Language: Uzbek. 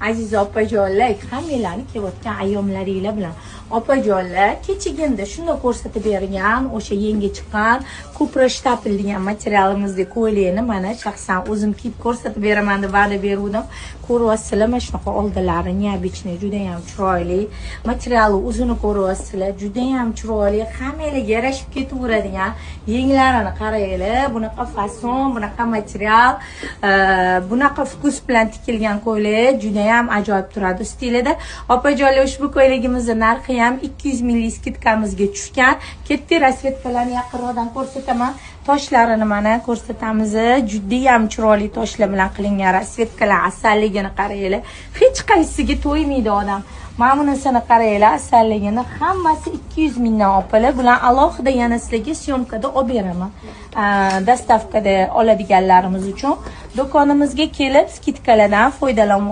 Aziz opajonlar, hammanglarni kelayotgan ayyomlaringlar bilan. Opajonlar, kechagina shunda ko'rsatib bergan o'sha yangi chiqqan Cupra shtapl degan materialimizdagi ko'ylakni mana shaxsan o'zim kiyib ko'rsatib beraman deb va'da bergandim. Ko'ryapsizlar, mana shunaqa oldilari neobычный, juda ham chiroyli. Materiali o'zini ko'ryapsizlar, juda ham chiroyli, hammalarga yarashib ketaveradigan. Yenglarini qaranglar, bunaqa fason, bunaqa material, bunaqa vkus bilan tikilgan ko'ylak juda ham ajoyib turadi stilida. Opajonlar, ushbu ko'ylagimizning narxi ham 200 milliy skidkamizga tushgan. Katta rasvetkalarni yaqinroqdan ko'rsataman. Toshlarini mana ko'rsatamiz. Juda ham chiroyli toshlar bilan qilingan rasvetkalar, asalligini qaranglar. Hech qaysisiga to'ymaydi odam. Mana bunisini qaranglar, asalligini hammasi 200 mingdan opalar. Bular alohida yana sizlarga syomkada olib beraman. Dostavkada oladiganlarimiz uchun do'konimizga kelib skidkalardan foydalanib